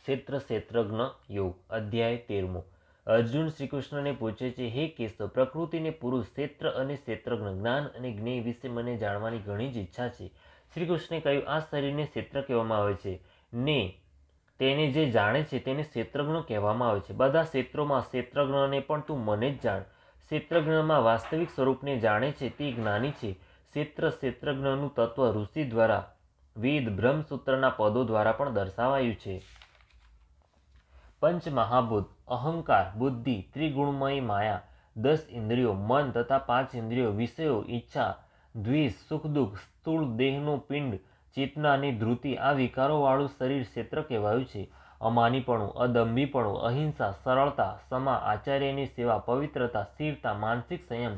ક્ષેત્ર ક્ષેત્રજ્ઞ યોગ અધ્યાય 13. અર્જુન શ્રીકૃષ્ણને પૂછે છે, હે કેશવ, પ્રકૃતિને પુરુષ, ક્ષેત્ર અને ક્ષેત્રજ્ઞ, જ્ઞાન અને જ્ઞેય વિશે મને જાણવાની ઘણી જ ઈચ્છા છે. શ્રીકૃષ્ણે કહ્યું, આ શરીરને ક્ષેત્ર કહેવામાં આવે છે ને તેને જે જાણે છે તેને ક્ષેત્રજ્ઞ કહેવામાં આવે છે. બધા ક્ષેત્રોમાં ક્ષેત્રજ્ઞને પણ તું મને જ જાણ. ક્ષેત્રજ્ઞમાં વાસ્તવિક સ્વરૂપને જાણે છે તે જ્ઞાની છે. ક્ષેત્ર ક્ષેત્રજ્ઞનું તત્વ ઋષિ દ્વારા વેદ બ્રહ્મસૂત્રના પદો દ્વારા પણ દર્શાવાયું છે. પંચ મહાભૂત, અહંકાર, બુદ્ધિ, ત્રિગુણમય માયા, 10 ઇન્દ્રિયો, મન તથા 5 ઇન્દ્રિયો, વિષયો, ઈચ્છા, દ્વેષ, સુખ દુઃખ, સ્થૂળ દેહનો પિંડ, ચેતના અને ધૃતિ, આ વિકારોવાળું શરીર ક્ષેત્ર કહેવાયું છે. અમાનીપણું, અદંભીપણું, અહિંસા, સરળતા, ક્ષમા, આચાર્યની સેવા, પવિત્રતા, સ્થિરતા, માનસિક સંયમ,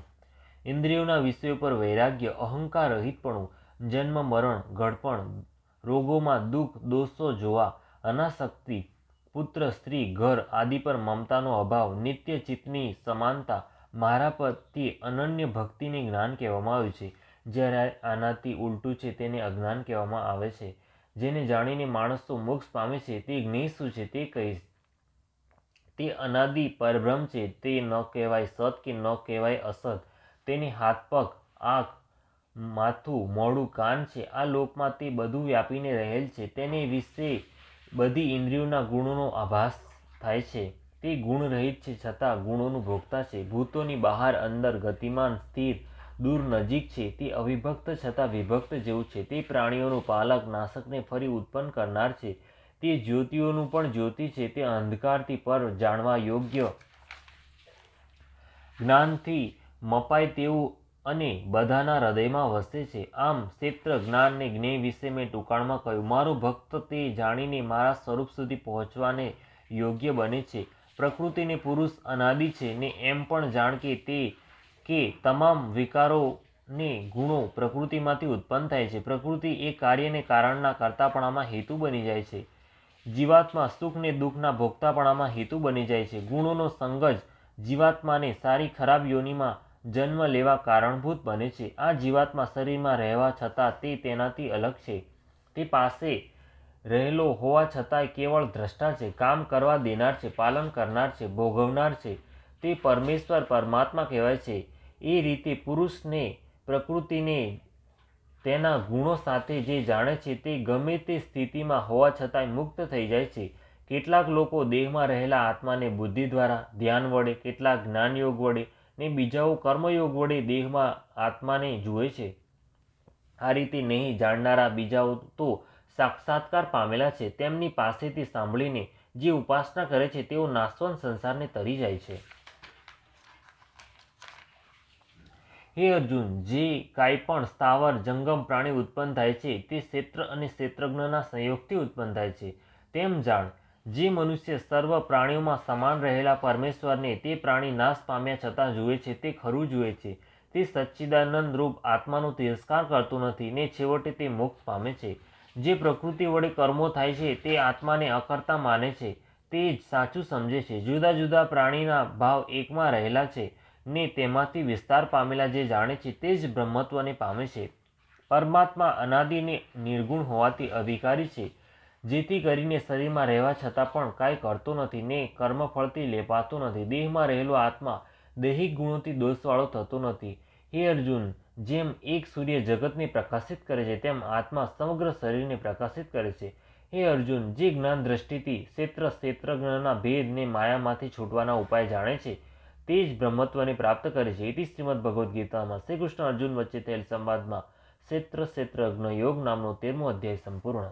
ઇન્દ્રિયોના વિષયો પર વૈરાગ્ય, અહંકાર રહિતપણું, જન્મ મરણ, ઘડપણ, રોગોમાં દુઃખ, દોષો જોવા, અનાસક્તિ, પુત્ર સ્ત્રી ઘર આદિ પર મમતાનો અભાવ, નિત્ય ચિત્તની સમાનતા, મારા પ્રત્યે અનન્ય ભક્તિને જ્ઞાન કહેવામાં આવ્યું છે. જ્યારે આનાથી ઉલટું છે તેને અજ્ઞાન કહેવામાં આવે છે. જેને જાણીને માણસો મોક્ષ પામે છે તે જ્ઞેય શું છે તે કહીશ. તે અનાદિ પરબ્રહ્મ છે. તે ન કહેવાય સત કે ન કહેવાય અસત. તેને હાથ પગ, આંખ, માથું, મોઢું, કાન છે. આ લોકમાં તે બધું વ્યાપીને રહેલ છે. તેને વિશે બધી ઇન્દ્રિયોના ગુણોનો આભાસ થાય છે. તે ગુણ રહિત છે છતાં ગુણોનું ભોગતા છે. ભૂતોની બહાર અંદર, ગતિમાન, સ્થિર, દૂર, નજીક છે. તે અવિભક્ત છતાં વિભક્ત જેવું છે. તે પ્રાણીઓનું પાલક, નાશકને ફરી ઉત્પન્ન કરનાર છે. તે જ્યોતિઓનું પણ જ્યોતિ છે. તે અંધકારથી પર, જાણવા યોગ્ય, જ્ઞાનથી મપાય તેવું અને બધાના હૃદયમાં વસે છે. આમ ક્ષેત્ર, જ્ઞાન ને જ્ઞેય વિશે મેં ટૂંકાણમાં કહ્યું. મારો ભક્ત તે જાણીને મારા સ્વરૂપ સુધી પહોંચવાને યોગ્ય બને છે. પ્રકૃતિને પુરુષ અનાદિ છે ને એમ પણ જાણ કે તમામ વિકારો ને ગુણો પ્રકૃતિમાંથી ઉત્પન્ન થાય છે. પ્રકૃતિ એ કાર્ય ને કારણના કર્તાપણામાં હેતુ બની જાય છે. જીવાત્મા સુખ ને દુઃખના ભોગતાપણામાં હેતુ બની જાય છે. ગુણોનો સંગ જ જીવાત્માને સારી ખરાબ યોનિમાં જન્મ લેવા કારણભૂત બને છે. આ જીવાત્મા શરીરમાં રહેવા છતાં તે તેનાથી અલગ છે. તે પાસે રહેલો હોવા છતાંય કેવળ દ્રષ્ટા છે. કામ કરવા દેનાર છે, પાલન કરનાર છે, ભોગવનાર છે. તે પરમેશ્વર પરમાત્મા કહેવાય છે. એ રીતે પુરુષને પ્રકૃતિને તેના ગુણો સાથે જે જાણે છે તે ગમે તે સ્થિતિમાં હોવા છતાંય મુક્ત થઈ જાય છે. કેટલાક લોકો દેહમાં રહેલા આત્માને બુદ્ધિ દ્વારા, ધ્યાન વડે, કેટલાક જ્ઞાનયોગ વડે ને બીજાઓ કર્મયોગ વડે દેહમાં આત્માને જુએ છે. આ રીતે નહીં જાણનારા બીજાઓ તો સાક્ષાત્કાર પામેલા છે. તેમની પાસેથી સાંભળીને જે ઉપાસના કરે છે તેઓ નાશવંત સંસારને તરી જાય છે. હે અર્જુન, જે કાંઈ પણ સ્થાવર જંગમ પ્રાણી ઉત્પન્ન થાય છે તે ક્ષેત્ર અને ક્ષેત્રજ્ઞના સંયોગથી ઉત્પન્ન થાય છે. તેમ જાણ, જે મનુષ્ય સર્વ પ્રાણીઓમાં સમાન રહેલા પરમેશ્વરને તે પ્રાણી નાશ પામ્યા છતાં જુએ છે તે ખરું જુએ છે. તે સચ્ચિદાનંદ રૂપ આત્માનો તિરસ્કાર કરતો નથી ને છેવટે તે મોક્ષ પામે છે. જે પ્રકૃતિ વડે કર્મો થાય છે તે આત્માને અકર્તા માને છે તે જ સાચું સમજે છે. જુદા જુદા પ્રાણીના ભાવ એકમાં રહેલા છે ને તેમાંથી વિસ્તાર પામેલા જે જાણે છે તે જ બ્રહ્મત્વને પામે છે. પરમાત્મા અનાદિ ને નિર્ગુણ હોવાથી અધિકારી છે. જેથી કરીને શરીરમાં રહેવા છતાં પણ કાંઈ કરતો નથી ને કર્મફળથી લેપાતો નથી. દેહમાં રહેલો આત્મા દૈહિક ગુણોથી દોષવાળો થતો નથી. હે અર્જુન, જેમ એક સૂર્ય જગતને પ્રકાશિત કરે છે તેમ આત્મા સમગ્ર શરીરને પ્રકાશિત કરે છે. હે અર્જુન, જે જ્ઞાન દ્રષ્ટિથી ક્ષેત્ર ક્ષેત્રજ્ઞના ભેદ ને માયામાંથી છૂટવાના ઉપાય જાણે છે તે જ બ્રહ્મત્વને પ્રાપ્ત કરે છે. ઇતિ શ્રીમદ ભગવદ્ ગીતામાં શ્રી કૃષ્ણ અર્જુન વચ્ચે થયેલ સંવાદમાં ક્ષેત્ર ક્ષેત્રજ્ઞ યોગ નામનો 13મો અધ્યાય સંપૂર્ણ.